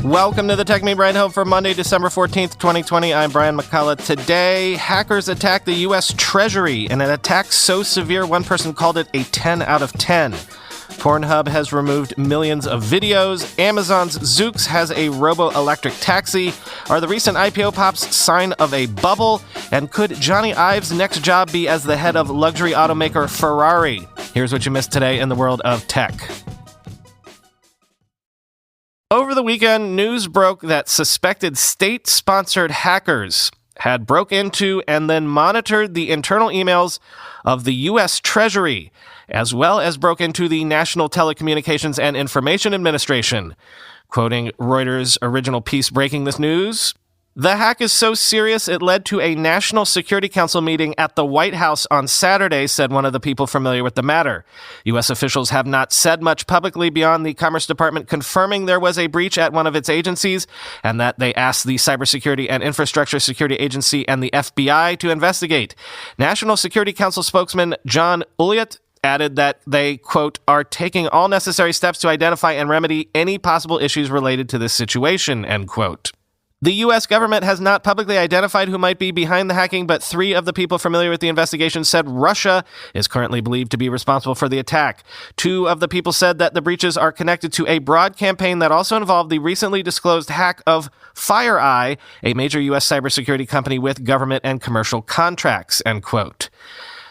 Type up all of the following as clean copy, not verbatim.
Welcome to the Tech Meme Ride Home for Monday, December 14th, 2020. I'm Brian McCullough. Today, hackers attacked the U.S. Treasury in an attack so severe one person called it a 10 out of 10. Pornhub has removed millions of videos. Amazon's Zoox has a Robo electric taxi. Are the recent IPO pops sign of a bubble? And could Johnny Ive's next job be as the head of luxury automaker Ferrari? Here's what you missed today in the world of tech. Over the weekend, news broke that suspected state-sponsored hackers had broke into and then monitored the internal emails of the U.S. Treasury, as well as broke into the National Telecommunications and Information Administration. Quoting Reuters' original piece breaking this news, "The hack is so serious it led to a National Security Council meeting at the White House on Saturday," said one of the people familiar with the matter. U.S. officials have not said much publicly beyond the Commerce Department confirming there was a breach at one of its agencies and that they asked the Cybersecurity and Infrastructure Security Agency and the FBI to investigate. National Security Council spokesman John Ulliott added that they, quote, "are taking all necessary steps to identify and remedy any possible issues related to this situation," end quote. The U.S. government has not publicly identified who might be behind the hacking, but three of the people familiar with the investigation said Russia is currently believed to be responsible for the attack. Two of the people said that the breaches are connected to a broad campaign that also involved the recently disclosed hack of FireEye, a major U.S. cybersecurity company with government and commercial contracts, end quote.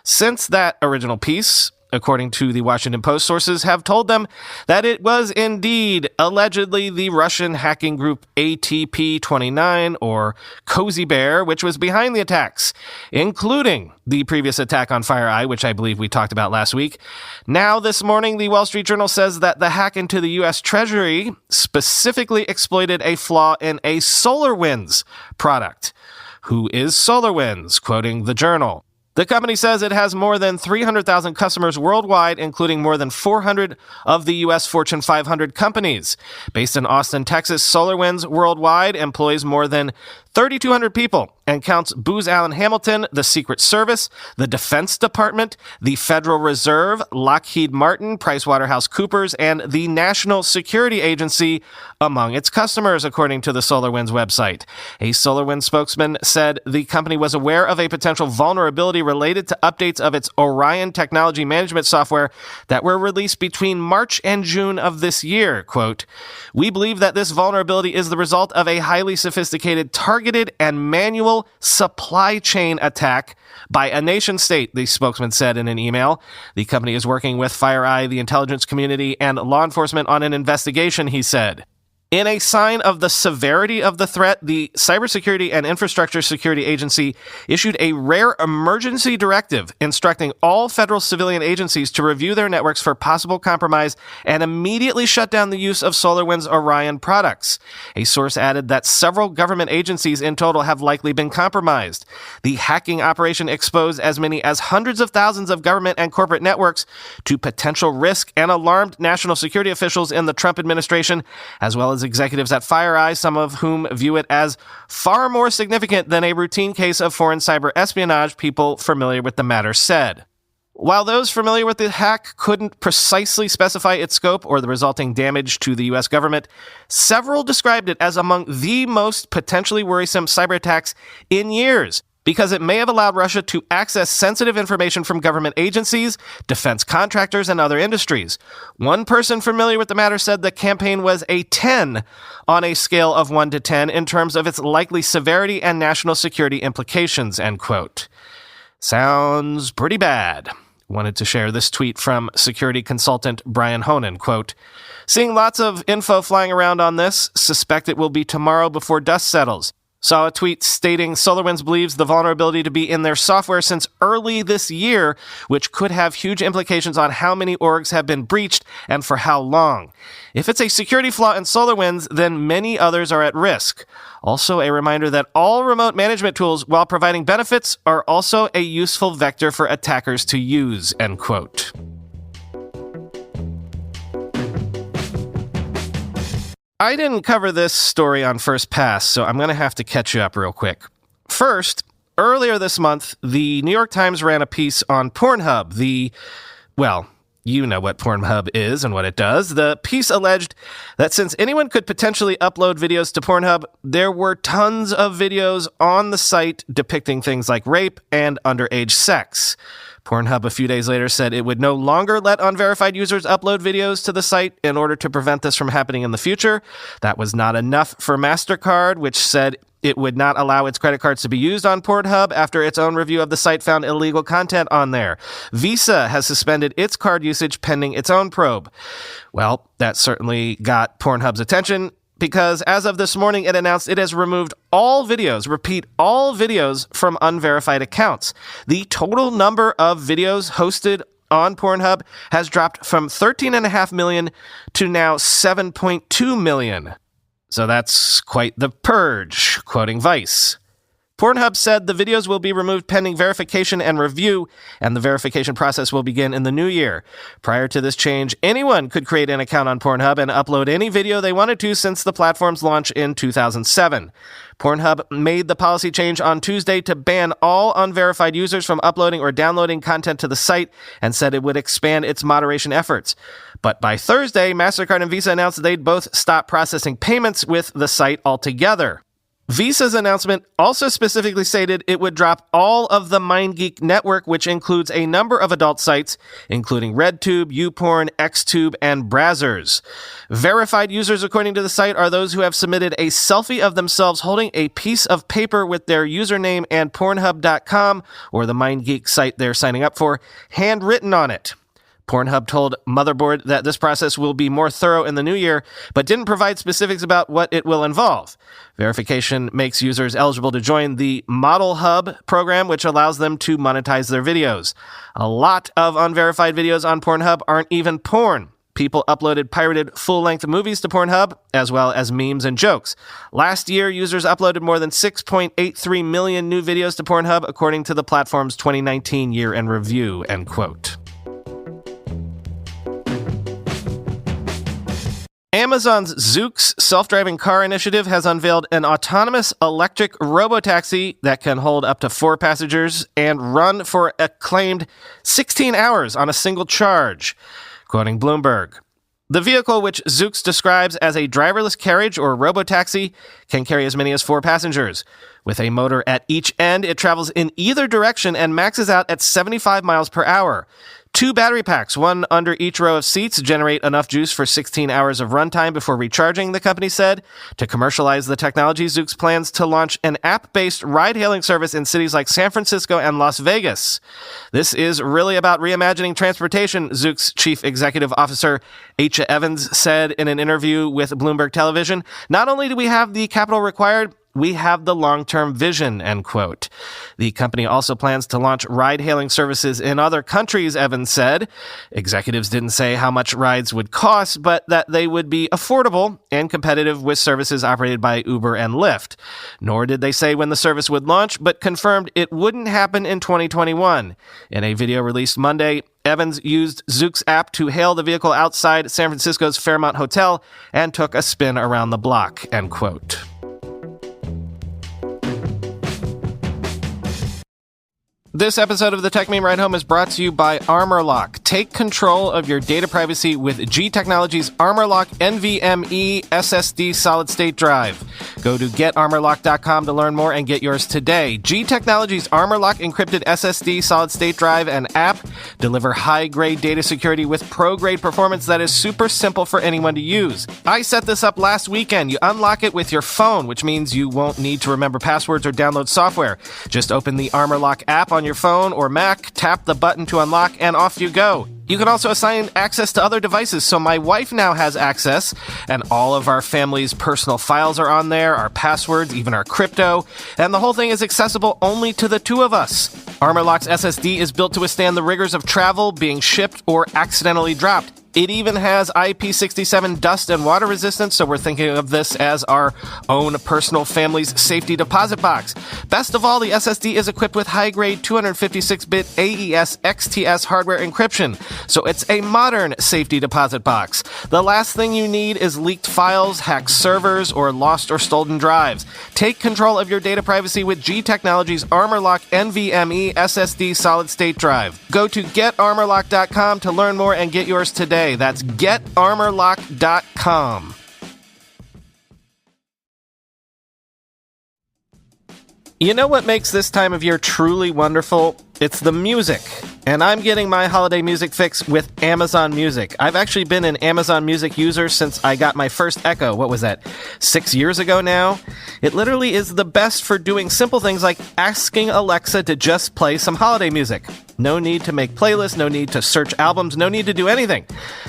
Since that original piece, according to the Washington Post, sources have told them that it was indeed allegedly the Russian hacking group ATP-29, or Cozy Bear, which was behind the attacks, including the previous attack on FireEye, which I believe we talked about last week. Now, this morning, the Wall Street Journal says that the hack into the U.S. Treasury specifically exploited a flaw in a SolarWinds product. Who is SolarWinds? Quoting the Journal, the company says it has more than 300,000 customers worldwide, including more than 400 of the U.S. Fortune 500 companies. Based in Austin, Texas, SolarWinds worldwide employs more than 3,200 people and counts Booz Allen Hamilton, the Secret Service, the Defense Department, the Federal Reserve, Lockheed Martin, PricewaterhouseCoopers, and the National Security Agency among its customers, according to the SolarWinds website. A SolarWinds spokesman said the company was aware of a potential vulnerability related to updates of its Orion technology management software that were released between March and June of this year. Quote, "We believe that this vulnerability is the result of a highly sophisticated, targeted, and manual supply chain attack by a nation state," the spokesman said in an email. The company is working with FireEye, the intelligence community, and law enforcement on an investigation, he said. In a sign of the severity of the threat, the Cybersecurity and Infrastructure Security Agency issued a rare emergency directive instructing all federal civilian agencies to review their networks for possible compromise and immediately shut down the use of SolarWinds Orion products. A source added that several government agencies in total have likely been compromised. The hacking operation exposed as many as hundreds of thousands of government and corporate networks to potential risk and alarmed national security officials in the Trump administration, as well as executives at FireEye, some of whom view it as far more significant than a routine case of foreign cyber espionage, people familiar with the matter said. While those familiar with the hack couldn't precisely specify its scope or the resulting damage to the U.S. government, several described it as among the most potentially worrisome cyber attacks in years, because it may have allowed Russia to access sensitive information from government agencies, defense contractors, and other industries. One person familiar with the matter said the campaign was a 10 on a scale of 1 to 10 in terms of its likely severity and national security implications, end quote. Sounds pretty bad. Wanted to share this tweet from security consultant Brian Honan, quote, "Seeing lots of info flying around on this, suspect it will be tomorrow before dust settles. Saw a tweet stating SolarWinds believes the vulnerability to be in their software since early this year, which could have huge implications on how many orgs have been breached and for how long. If it's a security flaw in SolarWinds, then many others are at risk. Also, a reminder that all remote management tools, while providing benefits, are also a useful vector for attackers to use," end quote. I didn't cover this story on first pass, so I'm going to have to catch you up real quick. First, earlier this month, the New York Times ran a piece on Pornhub, You know what Pornhub is and what it does. The piece alleged that since anyone could potentially upload videos to Pornhub, there were tons of videos on the site depicting things like rape and underage sex. Pornhub a few days later said it would no longer let unverified users upload videos to the site in order to prevent this from happening in the future. That was not enough for MasterCard, which said it would not allow its credit cards to be used on Pornhub after its own review of the site found illegal content on there. Visa has suspended its card usage pending its own probe. Well, that certainly got Pornhub's attention because as of this morning, it announced it has removed all videos, repeat, all videos from unverified accounts. The total number of videos hosted on Pornhub has dropped from 13.5 million to now 7.2 million. So that's quite the purge, quoting Vice. Pornhub said the videos will be removed pending verification and review, and the verification process will begin in the new year. Prior to this change, anyone could create an account on Pornhub and upload any video they wanted to since the platform's launch in 2007. Pornhub made the policy change on Tuesday to ban all unverified users from uploading or downloading content to the site and said it would expand its moderation efforts. But by Thursday, MasterCard and Visa announced they'd both stop processing payments with the site altogether. Visa's announcement also specifically stated it would drop all of the MindGeek network, which includes a number of adult sites, including RedTube, YouPorn, XTube, and Brazzers. Verified users, according to the site, are those who have submitted a selfie of themselves holding a piece of paper with their username and Pornhub.com, or the MindGeek site they're signing up for, handwritten on it. Pornhub told Motherboard that this process will be more thorough in the new year, but didn't provide specifics about what it will involve. Verification makes users eligible to join the Model Hub program, which allows them to monetize their videos. A lot of unverified videos on Pornhub aren't even porn. People uploaded pirated full-length movies to Pornhub, as well as memes and jokes. Last year, users uploaded more than 6.83 million new videos to Pornhub, according to the platform's 2019 year-end review, end quote. Amazon's Zoox self-driving car initiative has unveiled an autonomous electric robotaxi that can hold up to 4 passengers and run for a claimed 16 hours on a single charge, quoting Bloomberg. The vehicle, which Zoox describes as a driverless carriage or robotaxi, can carry as many as 4 passengers. With a motor at each end, it travels in either direction and maxes out at 75 miles per hour. 2 battery packs, one under each row of seats, generate enough juice for 16 hours of runtime before recharging, the company said. To commercialize the technology, Zoox plans to launch an app-based ride-hailing service in cities like San Francisco and Las Vegas. This is really about reimagining transportation, Zoox chief executive officer Acha Evans said in an interview with Bloomberg Television. Not only do we have the capital required, we have the long-term vision, end quote. The company also plans to launch ride-hailing services in other countries, Evans said. Executives didn't say how much rides would cost, but that they would be affordable and competitive with services operated by Uber and Lyft. Nor did they say when the service would launch, but confirmed it wouldn't happen in 2021. In a video released Monday, Evans used Zoox app to hail the vehicle outside San Francisco's Fairmont Hotel and took a spin around the block, end quote. This episode of the Tech Meme Ride Home is brought to you by ArmorLock. Take control of your data privacy with G Technology's ArmorLock NVMe SSD solid-state drive. Go to getarmorlock.com to learn more and get yours today. G Technology's ArmorLock encrypted SSD solid-state drive and app deliver high-grade data security with pro-grade performance that is super simple for anyone to use. I set this up last weekend. You unlock it with your phone, which means you won't need to remember passwords or download software. Just open the ArmorLock app on your phone or Mac, tap the button to unlock, and off you go. You can also assign access to other devices, so my wife now has access, and all of our family's personal files are on there, our passwords, even our crypto, and the whole thing is accessible only to the 2 of us. ArmorLock's SSD is built to withstand the rigors of travel, being shipped, or accidentally dropped. It even has IP67 dust and water resistance, so we're thinking of this as our own personal family's safety deposit box. Best of all, the SSD is equipped with high-grade 256-bit AES XTS hardware encryption, so it's a modern safety deposit box. The last thing you need is leaked files, hacked servers, or lost or stolen drives. Take control of your data privacy with G Technology's ArmorLock NVMe SSD solid-state drive. Go to getarmorlock.com to learn more and get yours today. That's getarmorlock.com. You know what makes this time of year truly wonderful? It's the music. And I'm getting my holiday music fix with Amazon Music. I've actually been an Amazon Music user since I got my first Echo. What was that, 6 years ago now? It literally is the best for doing simple things like asking Alexa to just play some holiday music. No need to make playlists, no need to search albums, no need to do anything.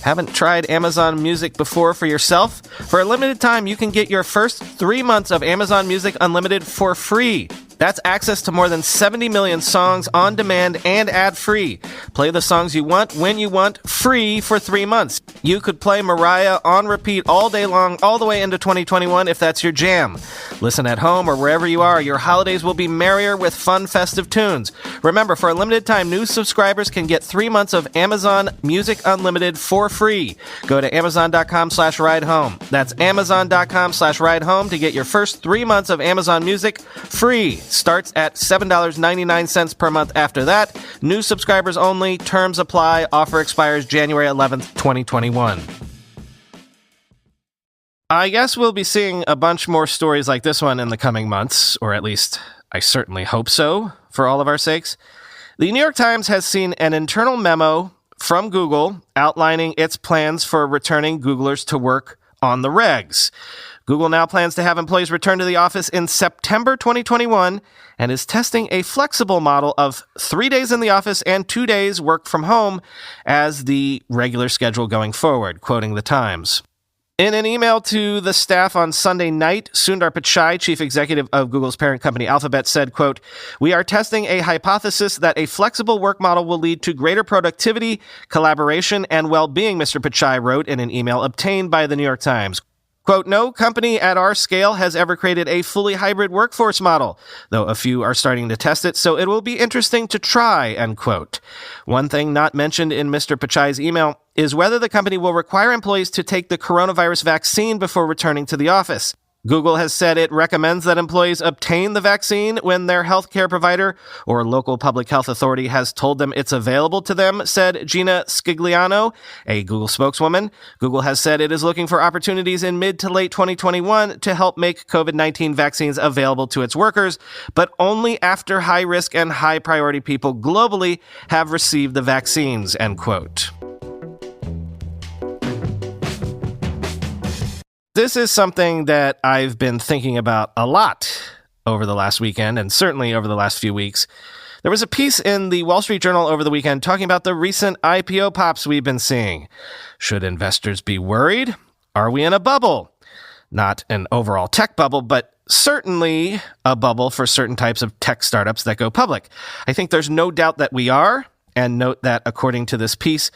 Haven't tried Amazon Music before for yourself? For a limited time, you can get your first 3 months of Amazon Music Unlimited for free. That's access to more than 70 million songs on demand and ad-free. Play the songs you want, when you want, free for 3 months. You could play Mariah on repeat all day long, all the way into 2021 if that's your jam. Listen at home or wherever you are, your holidays will be merrier with fun, festive tunes. Remember, for a limited time, new subscribers can get 3 months of Amazon Music Unlimited for free. Go to amazon.com/ridehome. That's amazon.com/ridehome to get your first 3 months of Amazon Music free. Starts at $7.99 per month after that. New subscribers only. Terms apply. Offer expires January 11th, 2021. I guess we'll be seeing a bunch more stories like this one in the coming months, or at least I certainly hope so, for all of our sakes. The New York Times has seen an internal memo from Google outlining its plans for returning Googlers to work on the regs. Google now plans to have employees return to the office in September 2021 and is testing a flexible model of 3 days in the office and 2 days work from home as the regular schedule going forward, quoting the Times. In an email to the staff on Sunday night, Sundar Pichai, chief executive of Google's parent company Alphabet, said, quote, "We are testing a hypothesis that a flexible work model will lead to greater productivity, collaboration, and well-being," Mr. Pichai wrote in an email obtained by the New York Times. Quote, "No company at our scale has ever created a fully hybrid workforce model, though a few are starting to test it, so it will be interesting to try," end quote. One thing not mentioned in Mr. Pichai's email is whether the company will require employees to take the coronavirus vaccine before returning to the office. Google has said it recommends that employees obtain the vaccine when their healthcare provider or local public health authority has told them it's available to them, said Gina Scigliano, a Google spokeswoman. Google has said it is looking for opportunities in mid to late 2021 to help make COVID-19 vaccines available to its workers, but only after high-risk and high-priority people globally have received the vaccines, end quote. This is something that I've been thinking about a lot over the last weekend and certainly over the last few weeks. There was a piece in the Wall Street Journal over the weekend talking about the recent IPO pops we've been seeing. Should investors be worried? Are we in a bubble? Not an overall tech bubble, but certainly a bubble for certain types of tech startups that go public. I think there's no doubt that we are, and note that according to this piece,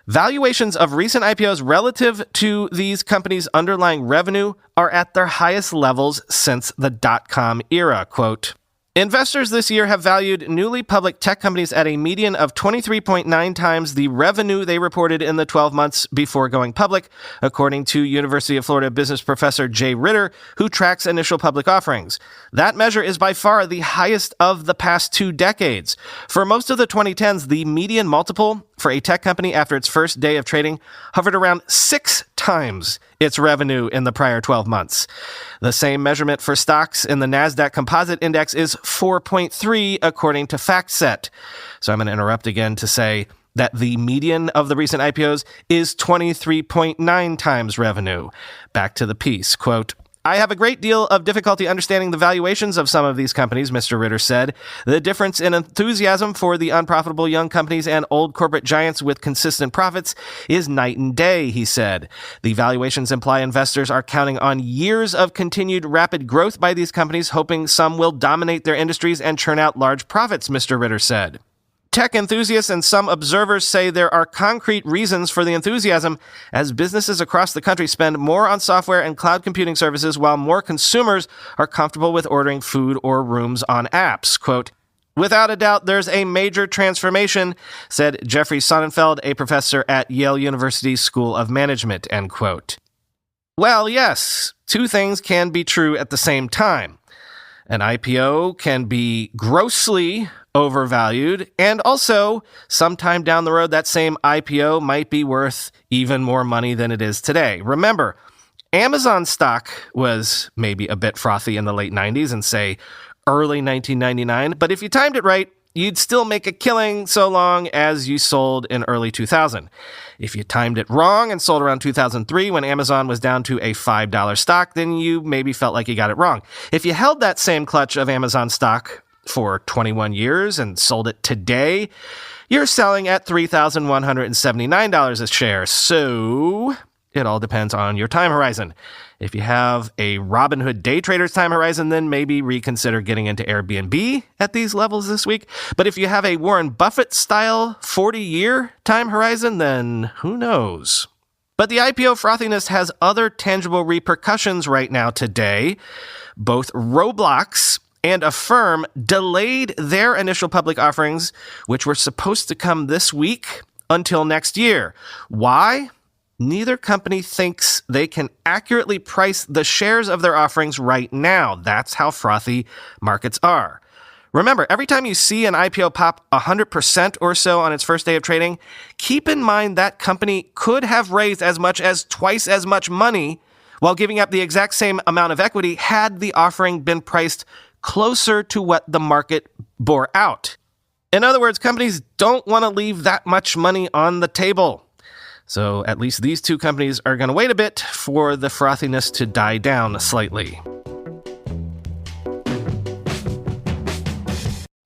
valuations of recent IPOs relative to these companies' underlying revenue are at their highest levels since the dot-com era, quote. Investors this year have valued newly public tech companies at a median of 23.9 times the revenue they reported in the 12 months before going public, according to University of Florida business professor Jay Ritter, who tracks initial public offerings. That measure is by far the highest of the past 2 decades. For most of the 2010s, the median multiple for a tech company after its first day of trading hovered around 6 times its revenue in the prior 12 months. The same measurement for stocks in the NASDAQ Composite Index is 4.3, according to FactSet. So I'm going to interrupt again to say that the median of the recent IPOs is 23.9 times revenue. Back to the piece, quote, "I have a great deal of difficulty understanding the valuations of some of these companies," Mr. Ritter said. "The difference in enthusiasm for the unprofitable young companies and old corporate giants with consistent profits is night and day," he said. "The valuations imply investors are counting on years of continued rapid growth by these companies, hoping some will dominate their industries and churn out large profits," Mr. Ritter said. Tech enthusiasts and some observers say there are concrete reasons for the enthusiasm as businesses across the country spend more on software and cloud computing services while more consumers are comfortable with ordering food or rooms on apps. Quote, "Without a doubt, there's a major transformation," said Jeffrey Sonnenfeld, a professor at Yale University School of Management, end quote. Well, yes, two things can be true at the same time. An IPO can be grossly overvalued, and also, sometime down the road, that same IPO might be worth even more money than it is today. Remember, Amazon stock was maybe a bit frothy in the late 90s and, say, early 1999, but if you timed it right, you'd still make a killing so long as you sold in early 2000. If you timed it wrong and sold around 2003 when Amazon was down to a $5 stock, then you maybe felt like you got it wrong. If you held that same clutch of Amazon stock for 21 years and sold it today, you're selling at $3,179 a share. So it all depends on your time horizon. If you have a Robinhood day trader's time horizon, then maybe reconsider getting into Airbnb at these levels this week. But if you have a Warren Buffett-style 40-year time horizon, then who knows? But the IPO frothiness has other tangible repercussions right now today. Both Roblox and Affirm delayed their initial public offerings, which were supposed to come this week, until next year. Why? Neither company thinks they can accurately price the shares of their offerings right now. That's how frothy markets are. Remember, every time you see an IPO pop 100% or so on its first day of trading, keep in mind that company could have raised as much as twice as much money while giving up the exact same amount of equity had the offering been priced closer to what the market bore out. In other words, companies don't want to leave that much money on the table. So at least these two companies are going to wait a bit for the frothiness to die down slightly.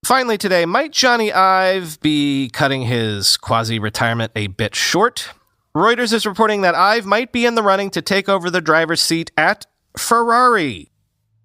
Finally today, might Johnny Ive be cutting his quasi-retirement a bit short? Reuters is reporting that Ive might be in the running to take over the driver's seat at Ferrari.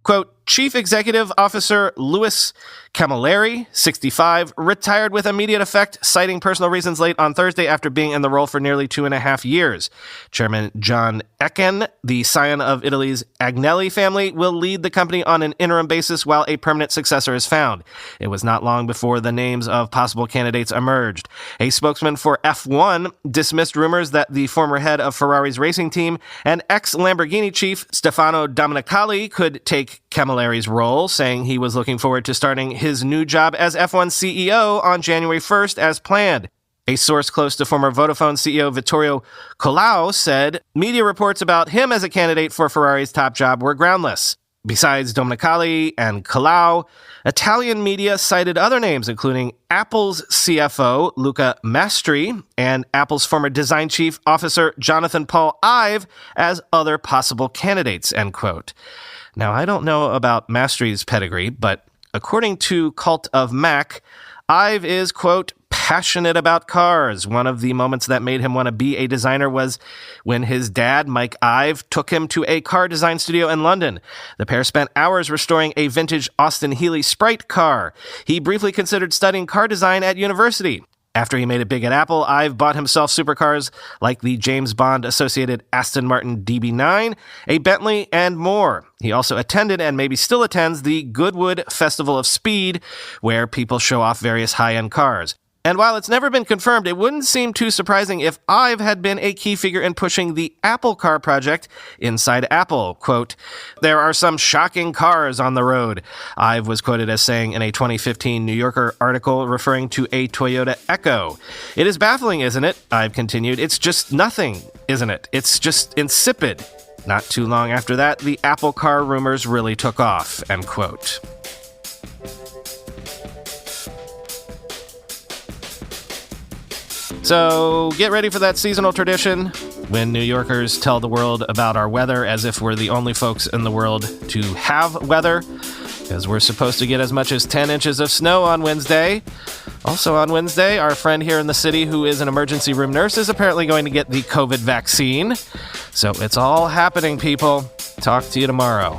Quote, Chief Executive Officer Louis Camilleri, 65, retired with immediate effect, citing personal reasons late on Thursday after being in the role for nearly 2.5 years. Chairman John Ecken, the scion of Italy's Agnelli family, will lead the company on an interim basis while a permanent successor is found. It was not long before the names of possible candidates emerged. A spokesman for F1 dismissed rumors that the former head of Ferrari's racing team and ex-Lamborghini chief Stefano Domenicali could take Camilleri's role, saying he was looking forward to starting his new job as F1 CEO on January 1st as planned. A source close to former Vodafone CEO Vittorio Colau said media reports about him as a candidate for Ferrari's top job were groundless. Besides Domenicali and Colau, Italian media cited other names, including Apple's CFO Luca Mastri and Apple's former design chief officer Jonathan Paul Ive as other possible candidates, end quote. Now, I don't know about Mastri's pedigree, but according to Cult of Mac, Ive is, quote, passionate about cars. One of the moments that made him want to be a designer was when his dad, Mike Ive, took him to a car design studio in London. The pair spent hours restoring a vintage Austin Healey Sprite car. He briefly considered studying car design at university. After he made it big at Apple, Ive bought himself supercars like the James Bond-associated Aston Martin DB9, a Bentley, and more. He also attended, and maybe still attends, the Goodwood Festival of Speed, where people show off various high-end cars. And while it's never been confirmed, it wouldn't seem too surprising if Ive had been a key figure in pushing the Apple Car project inside Apple. Quote, there are some shocking cars on the road, Ive was quoted as saying in a 2015 New Yorker article referring to a Toyota Echo. It is baffling, isn't it? Ive continued. It's just nothing, isn't it? It's just insipid. Not too long after that, the Apple Car rumors really took off, end quote. So get ready for that seasonal tradition when New Yorkers tell the world about our weather as if we're the only folks in the world to have weather, because we're supposed to get as much as 10 inches of snow on Wednesday. Also on Wednesday, our friend here in the city who is an emergency room nurse is apparently going to get the COVID vaccine. So it's all happening, people. Talk to you tomorrow.